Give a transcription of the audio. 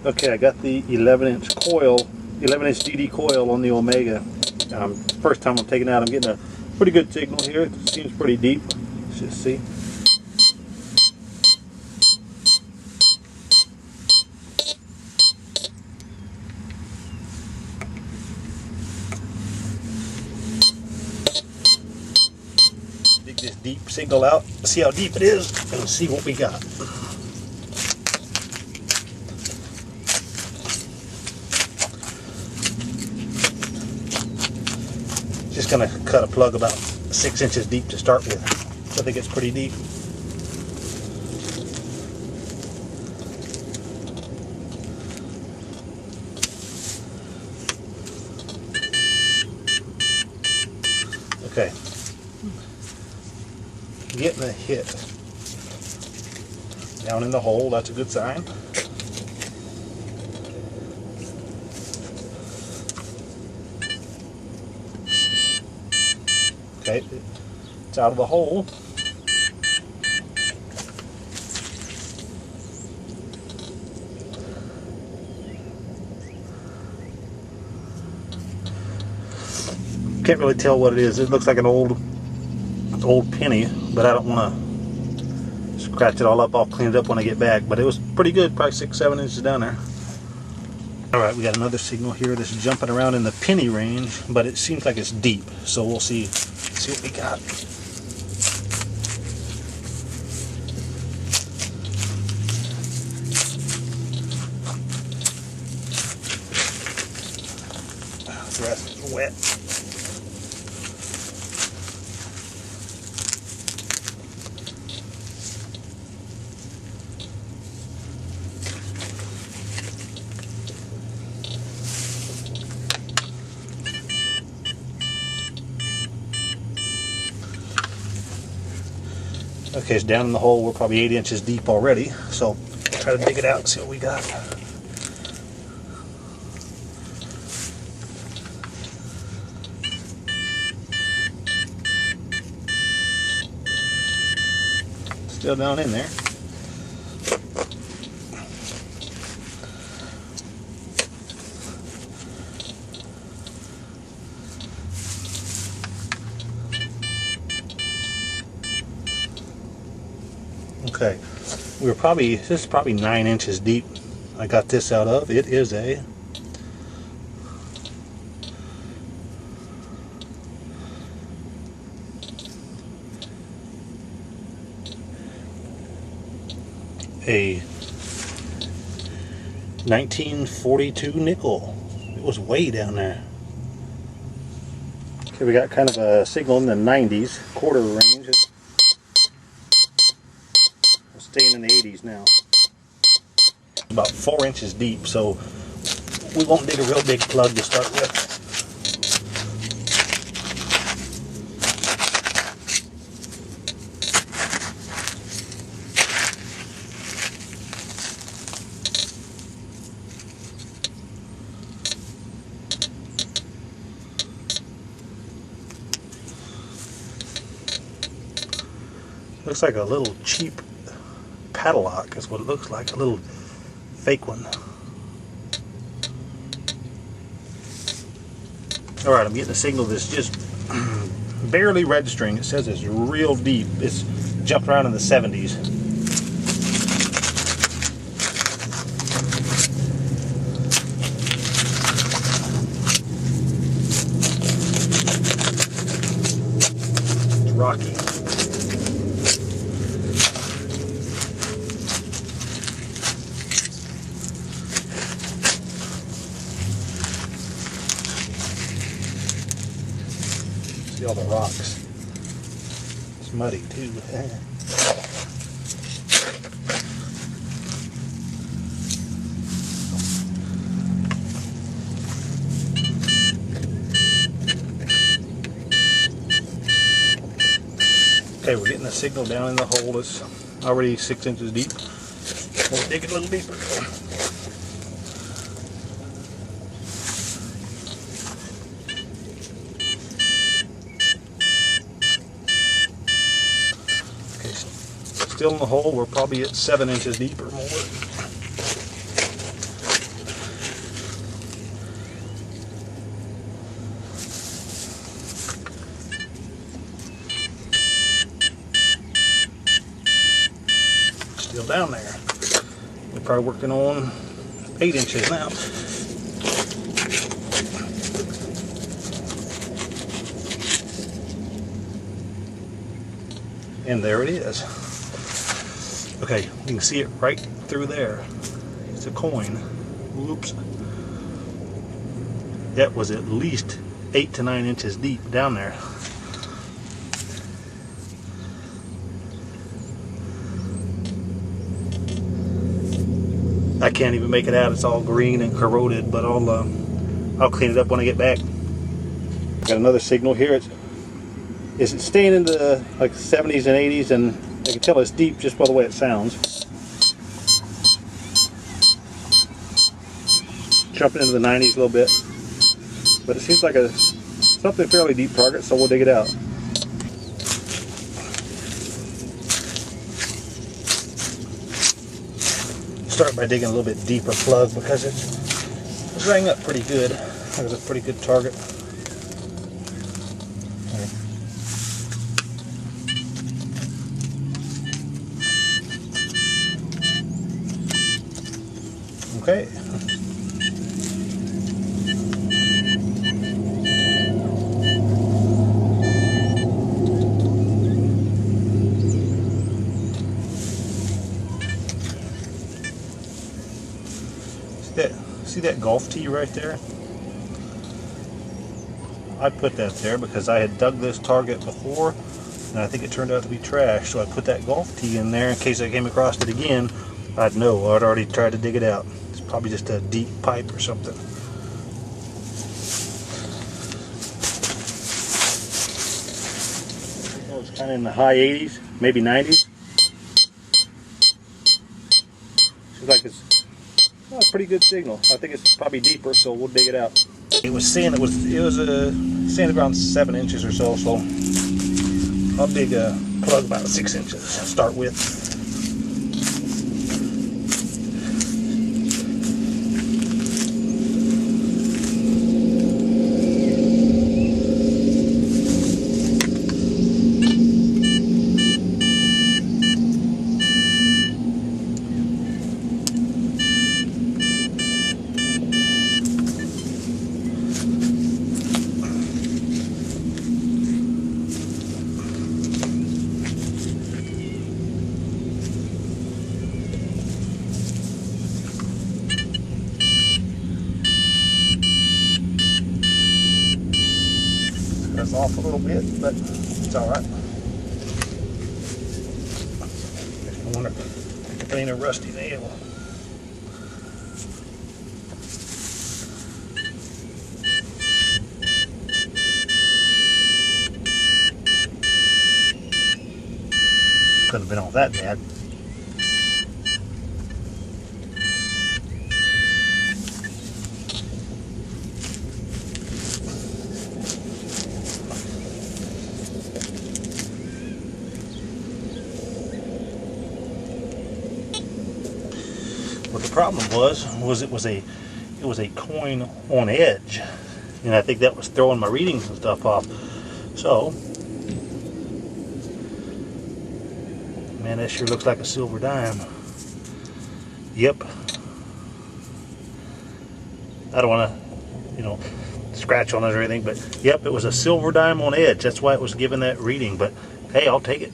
Okay, I got the 11-inch coil, 11-inch DD coil on the Omega. First time I'm taking it out, I'm getting a pretty good signal here. It seems pretty deep. Let's just see. Dig this deep signal out, see how deep it is, and see what we got. Just gonna cut a plug about 6 inches deep to start with. So I think it's pretty deep. Okay. Getting a hit down in the hole, that's a good sign. Okay, it's out of the hole. Can't really tell what it is. It looks like an old penny, but I don't want to scratch it all up. I'll clean it up when I get back, but it was pretty good, probably 6-7 inches down there. Alright, we got another signal here that's jumping around in the penny range, but it seems like it's deep, so we'll see what we got. The rest is wet. Okay, it's down in the hole. We're probably 8 inches deep already, so try to dig it out and see what we got. Still down in there. Okay, this is probably 9 inches deep. I got this out of. It is a a 1942 nickel. It was way down there. Okay, we got kind of a signal in the 90s, quarter range. It's staying in the 80s now. About 4 inches deep, so we won't dig a real big plug to start with. Looks like a little cheap padlock is what it looks like, a little fake one. Alright, I'm getting a signal that's just barely registering. It says it's real deep. It's jumped around in the 70s. It's rocky. See all the rocks. It's muddy too. Okay, we're getting a signal down in the hole. It's already 6 inches deep. We'll dig it a little deeper. Still in the hole, we're probably at 7 inches deep or more. still down there. We're probably working on 8 inches now. And there it is. Okay, you can see it right through there. It's a coin. Whoops. That was at least 8 to 9 inches deep down there. I can't even make it out. It's all green and corroded, but I'll clean it up when I get back. Got another signal here. It's staying in the like 70s and 80s, and I can tell it's deep just by the way it sounds. Jumping into the 90s a little bit, but it seems like something fairly deep target, so we'll dig it out. Start by digging a little bit deeper plug because it's rang up pretty good. That was a pretty good target. Okay. See that golf tee right there? I put that there because I had dug this target before, and I think it turned out to be trash, so I put that golf tee in there in case I came across it again. I'd know. I'd already tried to dig it out. It's probably just a deep pipe or something. It's kind of in the high 80s, maybe 90s. Seems like it's a pretty good signal. I think it's probably deeper, so we'll dig it out. It was saying it was saying around 7 inches or so. So I'll dig a plug about 6 inches to start with. That's off a little bit, but it's all right. I wonder if it ain't a rusty nail. Couldn't have been all that bad. What the problem was it was a coin on edge, and I think that was throwing my readings and stuff off. So, man, that sure looks like a silver dime. Yep. I don't want to, scratch on it or anything, but yep, it was a silver dime on edge. That's why it was giving that reading. But hey, I'll take it.